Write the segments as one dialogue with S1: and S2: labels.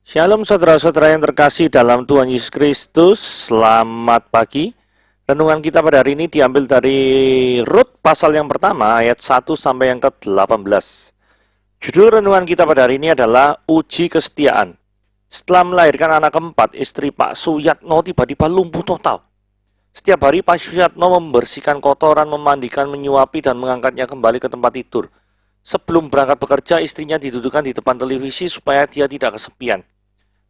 S1: Shalom saudara-saudara yang terkasih dalam Tuhan Yesus Kristus, selamat pagi. Renungan kita pada hari ini diambil dari Rut pasal yang pertama ayat 1 sampai yang ke-18. Judul renungan kita pada hari ini adalah Uji Kesetiaan. Setelah melahirkan anak keempat, istri Pak Suyatno tiba-tiba lumpuh total. Setiap hari Pak Suyatno membersihkan kotoran, memandikan, menyuapi, dan mengangkatnya kembali ke tempat tidur. Sebelum berangkat bekerja, istrinya didudukkan di depan televisi supaya dia tidak kesepian.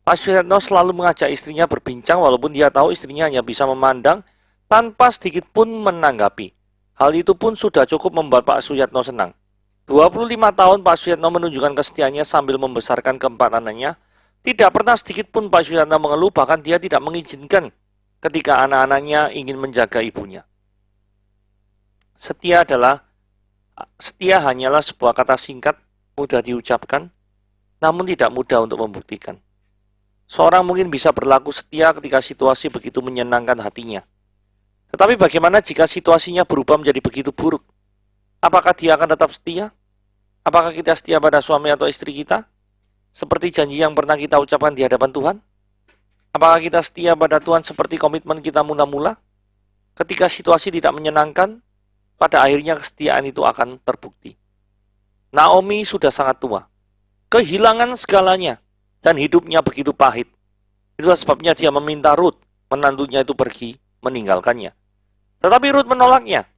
S1: Pak Suyatno selalu mengajak istrinya berbincang walaupun dia tahu istrinya hanya bisa memandang tanpa sedikit pun menanggapi. Hal itu pun sudah cukup membuat Pak Suyatno senang. 25 tahun Pak Suyatno menunjukkan kesetiaannya sambil membesarkan keempat anaknya. Tidak pernah sedikit pun Pak Suyatno mengeluh, bahkan dia tidak mengizinkan ketika anak-anaknya ingin menjaga ibunya. Setia hanyalah sebuah kata singkat, mudah diucapkan, namun tidak mudah untuk membuktikan. Seorang mungkin bisa berlaku setia ketika situasi begitu menyenangkan hatinya. Tetapi bagaimana jika situasinya berubah menjadi begitu buruk? Apakah dia akan tetap setia? Apakah kita setia pada suami atau istri kita? Seperti janji yang pernah kita ucapkan di hadapan Tuhan? Apakah kita setia pada Tuhan seperti komitmen kita mula-mula? Ketika situasi tidak menyenangkan, pada akhirnya kesetiaan itu akan terbukti. Naomi sudah sangat tua, kehilangan segalanya, dan hidupnya begitu pahit. Itulah sebabnya dia meminta Rut, menantunya itu pergi, meninggalkannya. Tetapi Rut menolaknya.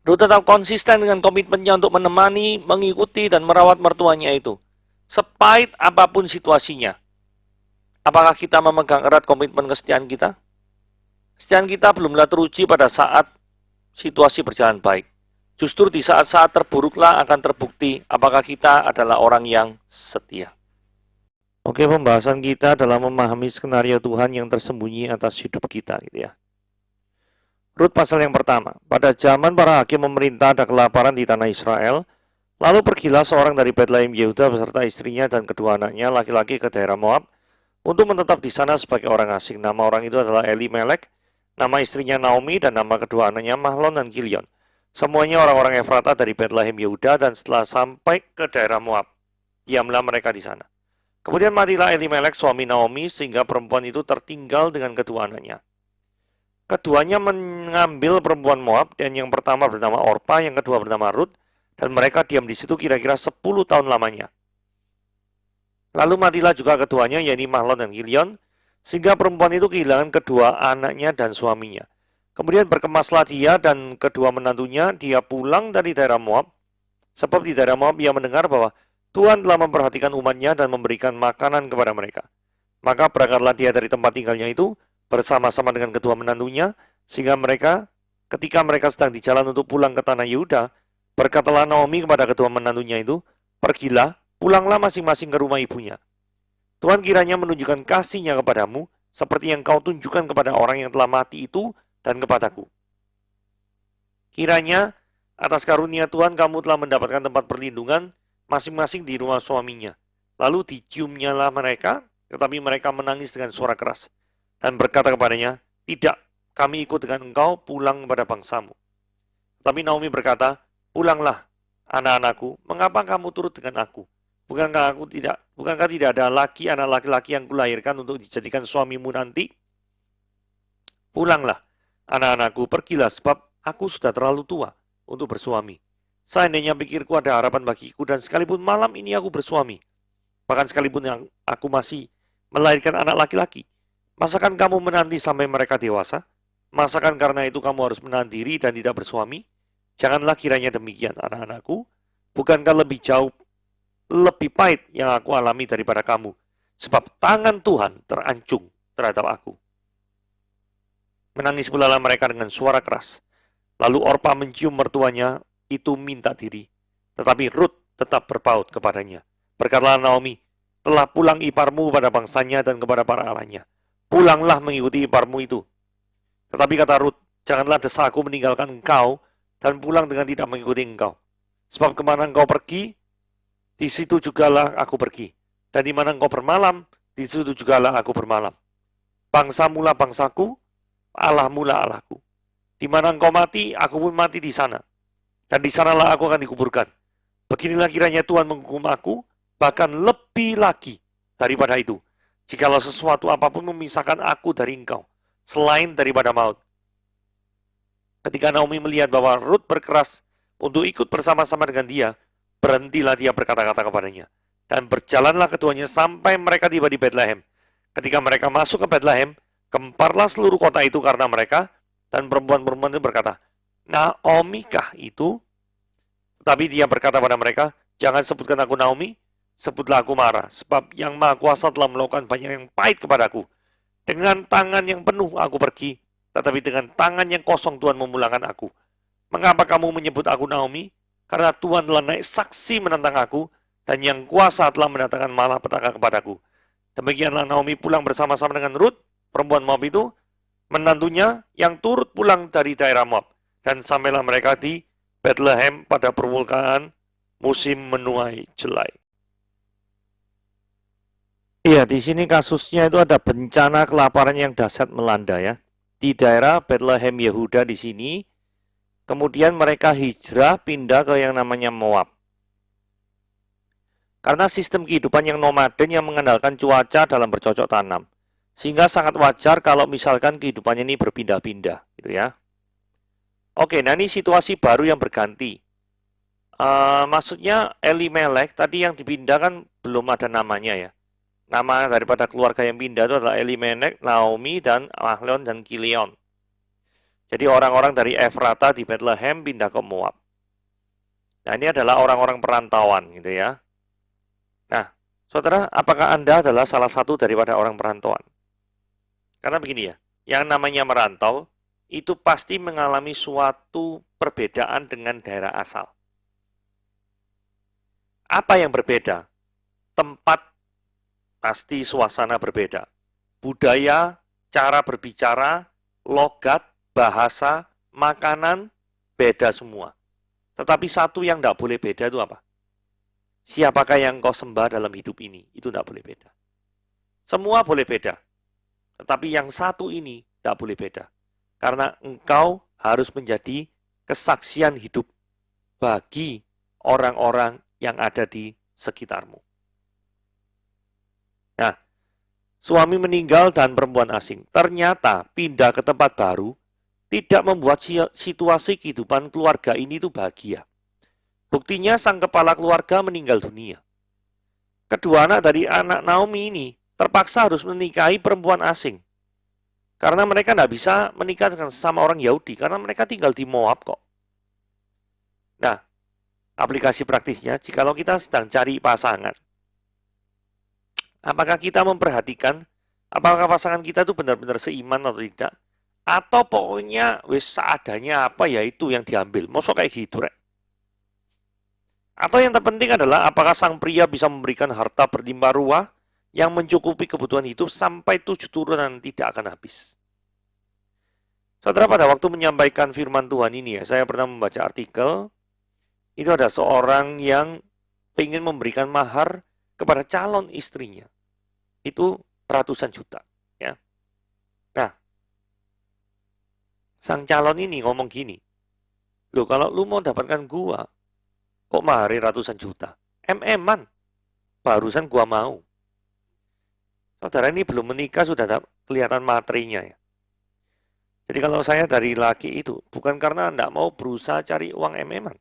S1: Rut tetap konsisten dengan komitmennya untuk menemani, mengikuti, dan merawat mertuanya itu. Sepahit apapun situasinya. Apakah kita memegang erat komitmen kesetiaan kita? Kesetiaan kita belumlah teruji pada saat situasi berjalan baik. Justru di saat-saat terburuklah akan terbukti apakah kita adalah orang yang setia. Oke, pembahasan kita adalah memahami skenario Tuhan yang tersembunyi atas hidup kita, gitu ya. Rut pasal yang pertama. Pada zaman para hakim memerintah ada kelaparan di tanah Israel, lalu pergilah seorang dari Betlehem Yehuda beserta istrinya dan kedua anaknya laki-laki ke daerah Moab untuk menetap di sana sebagai orang asing. Nama orang itu adalah Elimelek, nama istrinya Naomi, dan nama kedua anaknya Mahlon dan Kilion. Semuanya orang-orang Efrata dari Betlehem Yehuda, dan setelah sampai ke daerah Moab, diamlah mereka di sana. Kemudian matilah Elimelek suami Naomi sehingga perempuan itu tertinggal dengan kedua anaknya. Keduanya mengambil perempuan Moab, dan yang pertama bernama Orpa, yang kedua bernama Rut, dan mereka diam di situ kira-kira 10 tahun lamanya. Lalu matilah juga keduanya, yaitu Mahlon dan Kilion, sehingga perempuan itu kehilangan kedua anaknya dan suaminya. Kemudian berkemaslah dia dan kedua menantunya, dia pulang dari daerah Moab, sebab di daerah Moab ia mendengar bahwa Tuhan telah memperhatikan umatnya dan memberikan makanan kepada mereka. Maka berangkatlah dia dari tempat tinggalnya itu bersama-sama dengan kedua menantunya, sehingga ketika mereka sedang di jalan untuk pulang ke tanah Yehuda, berkatalah Naomi kepada kedua menantunya itu, "Pergilah, pulanglah masing-masing ke rumah ibunya. Tuhan kiranya menunjukkan kasih-Nya kepadamu, seperti yang kau tunjukkan kepada orang yang telah mati itu dan kepadaku. Kiranya atas karunia Tuhan kamu telah mendapatkan tempat perlindungan masing-masing di rumah suaminya." Lalu diciumnyalah mereka, tetapi mereka menangis dengan suara keras dan berkata kepadanya, "Tidak, kami ikut dengan engkau pulang kepada bangsamu." Tapi Naomi berkata, "Pulanglah, anak-anakku, mengapa kamu turut dengan aku? Bukankah tidak ada lagi anak laki-laki yang kulahirkan untuk dijadikan suamimu nanti? Pulanglah, anak-anakku, pergilah, sebab aku sudah terlalu tua untuk bersuami. Seandainya pikirku ada harapan bagiku, dan sekalipun malam ini aku bersuami, bahkan sekalipun yang aku masih melahirkan anak laki-laki, masakan kamu menanti sampai mereka dewasa? Masakan karena itu kamu harus menahan diri dan tidak bersuami? Janganlah kiranya demikian, anak-anakku. Bukankah lebih pahit yang aku alami daripada kamu? Sebab tangan Tuhan terancung terhadap aku." Menangis pula mereka dengan suara keras. Lalu Orpa mencium mertuanya itu minta diri, tetapi Rut tetap berpaut kepadanya. Berkatalah Naomi, "Telah pulang iparmu pada bangsanya dan kepada para allahnya. Pulanglah mengikuti iparmu itu." Tetapi kata Rut, "Janganlah desaku meninggalkan engkau dan pulang dengan tidak mengikuti engkau. Sebab kemana engkau pergi, di situ jugalah aku pergi. Dan di mana engkau bermalam, di situ jugalah aku bermalam. Bangsamu lah bangsaku, Allahmu lah Allahku. Di mana engkau mati, aku pun mati di sana. Dan di sanalah aku akan dikuburkan. Beginilah kiranya Tuhan menghukum aku, bahkan lebih lagi daripada itu. Jikalau sesuatu apapun memisahkan aku dari engkau, selain daripada maut. Ketika Naomi melihat bahwa Ruth berkeras untuk ikut bersama-sama dengan dia, berhentilah dia berkata-kata kepadanya. Dan berjalanlah keduanya sampai mereka tiba di Bethlehem. Ketika mereka masuk ke Bethlehem, gemparlah seluruh kota itu karena mereka, dan perempuan-perempuan itu berkata, Naomi kah itu? Tapi dia berkata pada mereka, jangan sebutkan aku Naomi, sebutlah aku Mara, sebab yang Maha Kuasa telah melakukan banyak yang pahit kepadaku. Dengan tangan yang penuh aku pergi, tetapi dengan tangan yang kosong Tuhan memulangkan aku. Mengapa kamu menyebut aku Naomi? Karena Tuhan telah naik saksi menentang aku, dan yang kuasa telah mendatangkan malapetaka kepadaku. Demikianlah Naomi pulang bersama-sama dengan Ruth, perempuan Moab itu, menantunya yang turut pulang dari daerah Moab. Dan sampailah mereka di Bethlehem pada permulaan musim menuai jelai. Iya, di sini kasusnya itu ada bencana kelaparan yang dahsyat melanda ya. Di daerah Bethlehem Yehuda di sini, kemudian mereka hijrah pindah ke yang namanya Moab. Karena sistem kehidupan yang nomaden yang mengandalkan cuaca dalam bercocok tanam. Sehingga sangat wajar kalau misalkan kehidupannya ini berpindah-pindah gitu ya. Oke, nah ini situasi baru yang berganti. Maksudnya Elimelek tadi yang dipindah kan belum ada namanya ya. Nama daripada keluarga yang pindah itu adalah Elimelek, Naomi, dan Mahlon dan Kilion. Jadi orang-orang dari Efrata di Bethlehem pindah ke Moab. Nah ini adalah orang-orang perantauan gitu ya. Nah, saudara, apakah Anda adalah salah satu daripada orang perantauan? Karena begini ya, yang namanya merantau itu pasti mengalami suatu perbedaan dengan daerah asal. Apa yang berbeda? Tempat pasti suasana berbeda. Budaya, cara berbicara, logat, bahasa, makanan, beda semua. Tetapi satu yang tidak boleh beda itu apa? Siapakah yang kau sembah dalam hidup ini? Itu tidak boleh beda. Semua boleh beda. Tetapi yang satu ini tidak boleh beda. Karena engkau harus menjadi kesaksian hidup bagi orang-orang yang ada di sekitarmu. Nah, suami meninggal dan perempuan asing. Ternyata pindah ke tempat baru tidak membuat situasi kehidupan keluarga ini itu bahagia. Buktinya sang kepala keluarga meninggal dunia. Kedua anak dari anak Naomi ini terpaksa harus menikahi perempuan asing. Karena mereka tidak bisa menikah sama orang Yahudi. Karena mereka tinggal di Moab kok. Nah, aplikasi praktisnya, jikalau kita sedang cari pasangan, apakah kita memperhatikan apakah pasangan kita itu benar-benar seiman atau tidak? Atau pokoknya wis seadanya apa ya itu yang diambil. Mosok kayak gitu, rek. Atau yang terpenting adalah apakah sang pria bisa memberikan harta berlimpah ruah yang mencukupi kebutuhan hidup sampai 7 turunan tidak akan habis. Saudara, pada waktu menyampaikan firman Tuhan ini ya, saya pernah membaca artikel, itu ada seorang yang ingin memberikan mahar kepada calon istrinya. Itu ratusan juta. Ya. Nah, sang calon ini ngomong gini, loh kalau lu mau dapatkan gua, kok mahari ratusan juta? MM-an, barusan gua mau. Saudara ini belum menikah sudah kelihatan materinya ya. Jadi kalau saya dari laki itu, bukan karena tidak mau berusaha cari uang MM-an.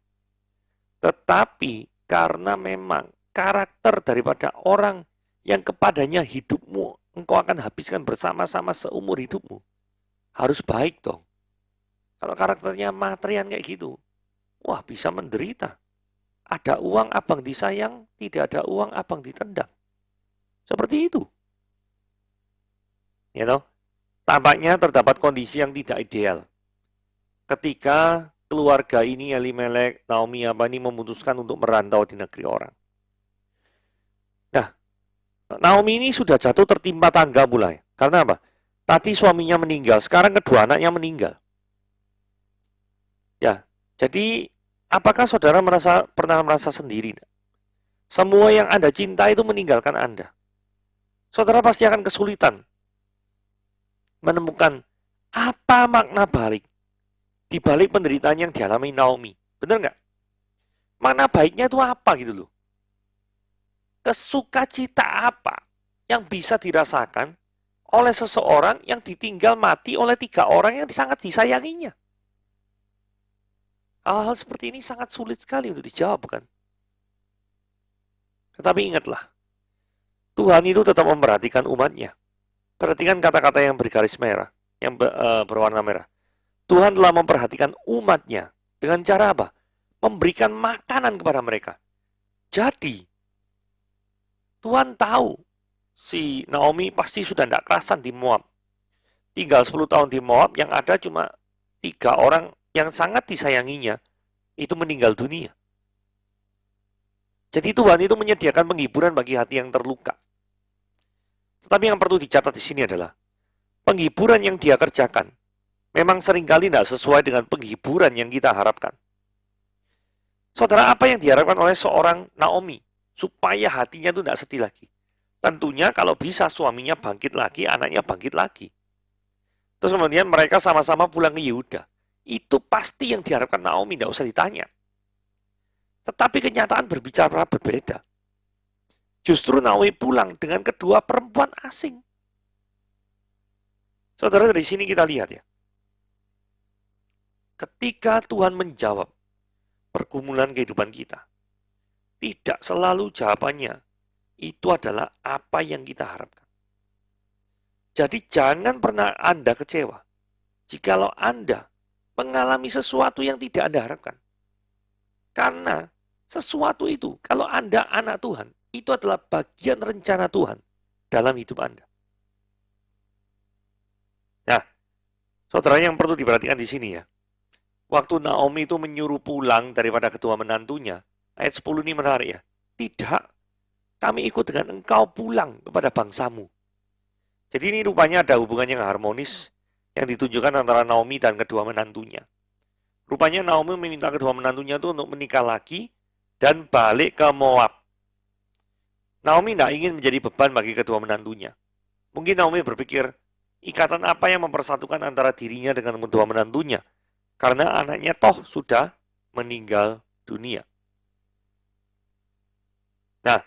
S1: Tetapi karena memang karakter daripada orang yang kepadanya hidupmu, engkau akan habiskan bersama-sama seumur hidupmu. Harus baik dong. Kalau karakternya materian kayak gitu, wah bisa menderita. Ada uang abang disayang, tidak ada uang abang ditendang. Seperti itu. Ya toh? Tampaknya terdapat kondisi yang tidak ideal. Ketika keluarga ini, Elimelek, Naomi ini memutuskan untuk merantau di negeri orang. Nah, Naomi ini sudah jatuh tertimpa tangga mulai. Karena apa? Tadi suaminya meninggal, sekarang kedua anaknya meninggal. Ya, jadi apakah saudara pernah merasa sendiri? Semua yang Anda cinta itu meninggalkan Anda. Saudara pasti akan kesulitan menemukan apa makna balik di balik penderitaan yang dialami Naomi. Benar nggak? Makna baiknya itu apa gitu loh? Kesukacita apa? yang bisa dirasakan oleh seseorang yang ditinggal mati oleh 3 orang yang sangat disayanginya. Hal-hal seperti ini sangat sulit sekali untuk dijawab, bukan? Tetapi ingatlah, Tuhan itu tetap memperhatikan umatnya. Perhatikan kata-kata yang bergaris merah, yang berwarna merah. Tuhan telah memperhatikan umatnya dengan cara apa? Memberikan makanan kepada mereka. Jadi, Tuhan tahu si Naomi pasti sudah tidak kerasan di Moab. Tinggal 10 tahun di Moab, yang ada cuma 3 orang yang sangat disayanginya, itu meninggal dunia. Jadi Tuhan itu menyediakan penghiburan bagi hati yang terluka. Tetapi yang perlu dicatat di sini adalah, penghiburan yang dia kerjakan memang seringkali tidak sesuai dengan penghiburan yang kita harapkan. Saudara, apa yang diharapkan oleh seorang Naomi supaya hatinya itu tidak sedih lagi? Tentunya kalau bisa suaminya bangkit lagi, anaknya bangkit lagi. Terus kemudian mereka sama-sama pulang ke Yehuda. Itu pasti yang diharapkan Naomi, tidak usah ditanya. Tetapi kenyataan berbicara berbeda. Justru Naomi pulang dengan kedua perempuan asing. Saudara, dari sini kita lihat ya. Ketika Tuhan menjawab pergumulan kehidupan kita, tidak selalu jawabannya itu adalah apa yang kita harapkan. Jadi jangan pernah Anda kecewa jikalau Anda mengalami sesuatu yang tidak Anda harapkan. Karena sesuatu itu, kalau Anda anak Tuhan, itu adalah bagian rencana Tuhan dalam hidup Anda. Nah, saudara, yang perlu diperhatikan di sini ya. Waktu Naomi itu menyuruh pulang daripada kedua menantunya, ayat 10 ini menarik ya. Tidak, kami ikut dengan engkau pulang kepada bangsamu. Jadi ini rupanya ada hubungan yang harmonis yang ditunjukkan antara Naomi dan kedua menantunya. Rupanya Naomi meminta kedua menantunya itu untuk menikah lagi dan balik ke Moab. Naomi tidak ingin menjadi beban bagi kedua menantunya. Mungkin Naomi berpikir, ikatan apa yang mempersatukan antara dirinya dengan kedua menantunya? Karena anaknya toh sudah meninggal dunia. Nah,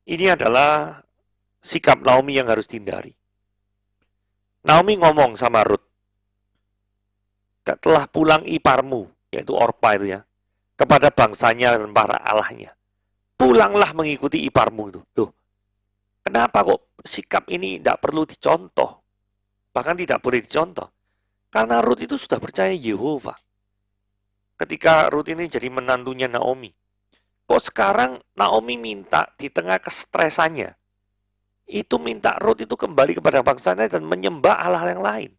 S1: ini adalah sikap Naomi yang harus dihindari. Naomi ngomong sama Ruth, telah pulang iparmu, yaitu Orpa itu ya, kepada bangsanya dan para allahnya. Pulanglah mengikuti iparmu itu. Tuh, kenapa kok sikap ini tidak perlu dicontoh? Bahkan tidak boleh dicontoh. Karena Ruth itu sudah percaya Yehova. Ketika Ruth ini jadi menantunya Naomi. Kok sekarang Naomi minta di tengah kestresannya, itu minta Ruth itu kembali kepada bangsanya dan menyembah Allah yang lain.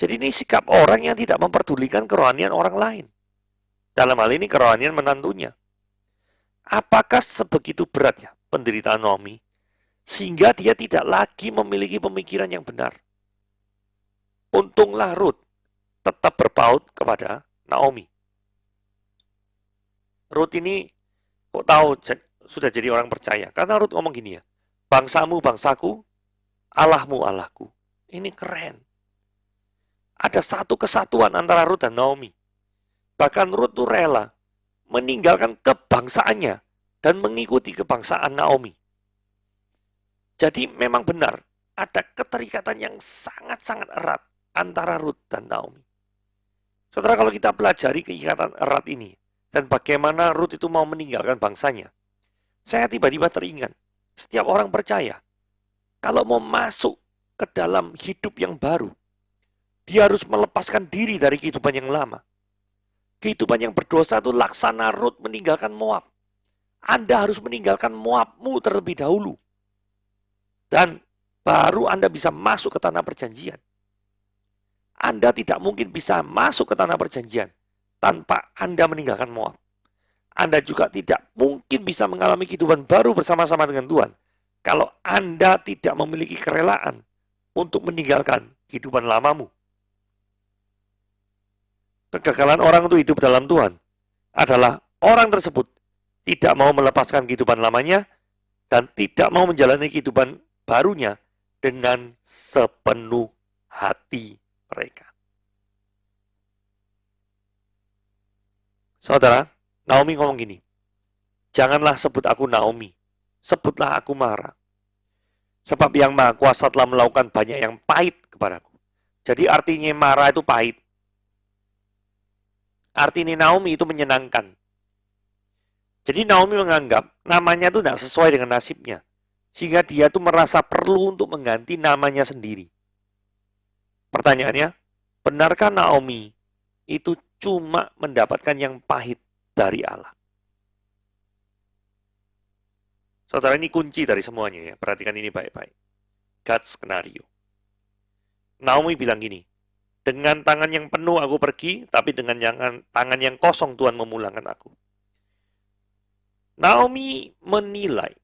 S1: Jadi ini sikap orang yang tidak memperdulikan kerohanian orang lain. Dalam hal ini kerohanian menantunya. Apakah sebegitu berat ya penderitaan Naomi, sehingga dia tidak lagi memiliki pemikiran yang benar? Untunglah Ruth tetap berpaut kepada Naomi. Ruth ini kok tahu sudah jadi orang percaya. Karena Ruth ngomong gini ya, bangsamu bangsaku, Allahmu Allahku. Ini keren. Ada satu kesatuan antara Ruth dan Naomi. Bahkan Ruth tuh rela meninggalkan kebangsaannya dan mengikuti kebangsaan Naomi. Jadi memang benar, ada keterikatan yang sangat-sangat erat antara Ruth dan Naomi. Saudara, kalau kita pelajari keikatan erat ini, dan bagaimana Ruth itu mau meninggalkan bangsanya, saya tiba-tiba teringat, setiap orang percaya, kalau mau masuk ke dalam hidup yang baru, dia harus melepaskan diri dari kehidupan yang lama. Kehidupan yang berdosa itu laksana Ruth meninggalkan Moab. Anda harus meninggalkan Moabmu terlebih dahulu. Dan baru Anda bisa masuk ke tanah perjanjian. Anda tidak mungkin bisa masuk ke tanah perjanjian tanpa Anda meninggalkan Moab. Anda juga tidak mungkin bisa mengalami kehidupan baru bersama-sama dengan Tuhan kalau Anda tidak memiliki kerelaan untuk meninggalkan kehidupan lamamu. Kegagalan orang untuk hidup dalam Tuhan adalah orang tersebut tidak mau melepaskan kehidupan lamanya dan tidak mau menjalani kehidupan barunya dengan sepenuh hati mereka. Saudara, Naomi ngomong gini, janganlah sebut aku Naomi, sebutlah aku Mara. Sebab yang Maha Kuasa telah melakukan banyak yang pahit kepadaku. Jadi artinya marah itu pahit. Artinya Naomi itu menyenangkan. Jadi Naomi menganggap namanya itu tidak sesuai dengan nasibnya. Sehingga dia tuh merasa perlu untuk mengganti namanya sendiri. Pertanyaannya, benarkah Naomi itu cuma mendapatkan yang pahit dari Allah? Saudara, ini kunci dari semuanya ya. Perhatikan ini baik-baik. God's skenario. Naomi bilang gini, dengan tangan yang penuh aku pergi, tapi dengan tangan yang kosong Tuhan memulangkan aku. Naomi menilai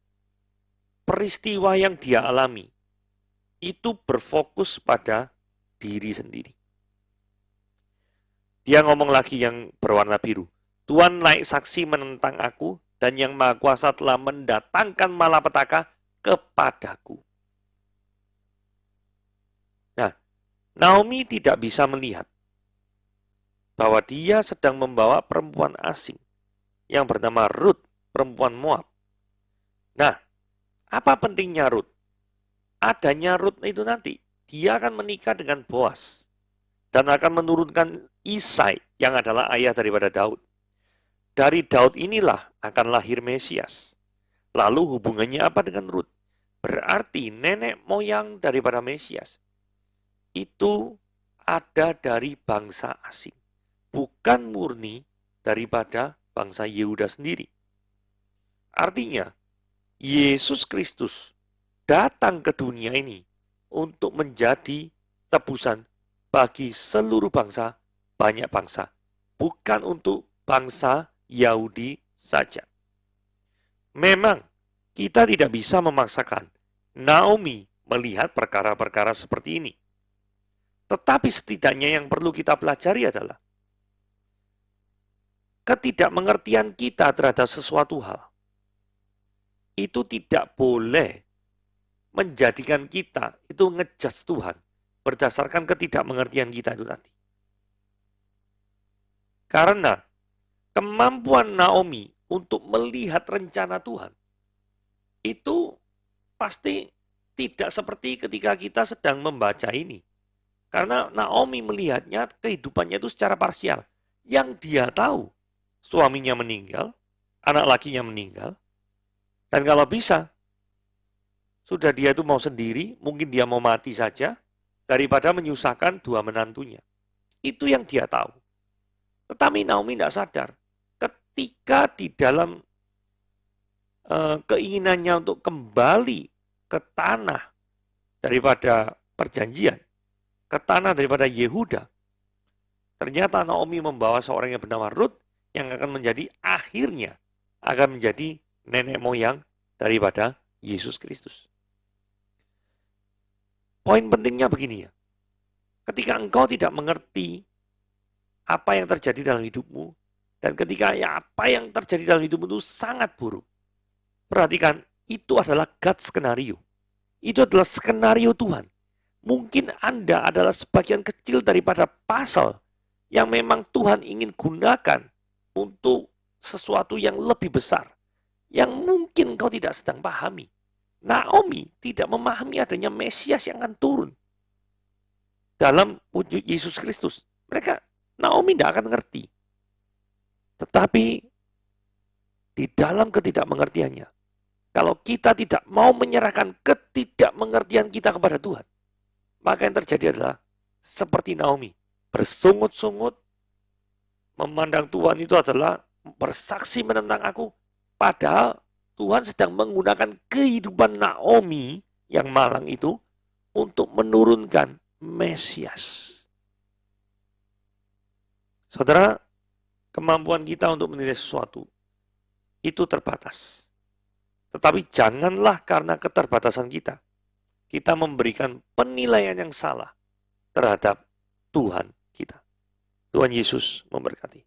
S1: peristiwa yang dia alami itu berfokus pada diri sendiri. Dia ngomong lagi yang berwarna biru. Tuhan naik saksi menentang aku, dan yang Maha Kuasa telah mendatangkan malapetaka kepadaku. Nah, Naomi tidak bisa melihat bahwa dia sedang membawa perempuan asing yang bernama Ruth, perempuan Moab. Nah, apa pentingnya Ruth? Adanya Ruth itu nanti, dia akan menikah dengan Boas dan akan menurunkan Isai yang adalah ayah daripada Daud. Dari Daud inilah akan lahir Mesias. Lalu hubungannya apa dengan Ruth? Berarti nenek moyang daripada Mesias itu ada dari bangsa asing. Bukan murni daripada bangsa Yehuda sendiri. Artinya, Yesus Kristus datang ke dunia ini untuk menjadi tebusan bagi seluruh bangsa, banyak bangsa. Bukan untuk bangsa Yahudi saja. Memang kita tidak bisa memaksakan Naomi melihat perkara-perkara seperti ini. Tetapi setidaknya yang perlu kita pelajari adalah ketidakmengertian kita terhadap sesuatu hal. Itu tidak boleh menjadikan kita itu ngejudge Tuhan berdasarkan ketidakmengertian kita itu tadi. Karena kemampuan Naomi untuk melihat rencana Tuhan itu pasti tidak seperti ketika kita sedang membaca ini. Karena Naomi melihatnya kehidupannya itu secara parsial. Yang dia tahu, suaminya meninggal, anak lakinya meninggal, dan kalau bisa, sudah dia itu mau sendiri, mungkin dia mau mati saja, daripada menyusahkan dua menantunya. Itu yang dia tahu. Tetapi Naomi tidak sadar, ketika di dalam keinginannya untuk kembali ke tanah daripada perjanjian, ke tanah daripada Yehuda, ternyata Naomi membawa seorang yang bernama Ruth yang akan menjadi akhirnya akan menjadi nenek moyang daripada Yesus Kristus. Poin pentingnya begini ya, ketika engkau tidak mengerti apa yang terjadi dalam hidupmu, dan ketika apa yang terjadi dalam hidupmu itu sangat buruk, perhatikan, itu adalah God's skenario. Itu adalah skenario Tuhan. Mungkin Anda adalah sebagian kecil daripada pasal yang memang Tuhan ingin gunakan untuk sesuatu yang lebih besar, yang mungkin kau tidak sedang pahami. Naomi tidak memahami adanya Mesias yang akan turun dalam wujud Yesus Kristus. Naomi tidak akan ngerti. Tetapi di dalam ketidakmengertiannya, kalau kita tidak mau menyerahkan ketidakmengertian kita kepada Tuhan, maka yang terjadi adalah seperti Naomi, bersungut-sungut, memandang Tuhan itu adalah bersaksi menentang aku, padahal Tuhan sedang menggunakan kehidupan Naomi yang malang itu untuk menurunkan Mesias. Saudara, kemampuan kita untuk menilai sesuatu itu terbatas. Tetapi janganlah karena keterbatasan kita memberikan penilaian yang salah terhadap Tuhan kita. Tuhan Yesus memberkati.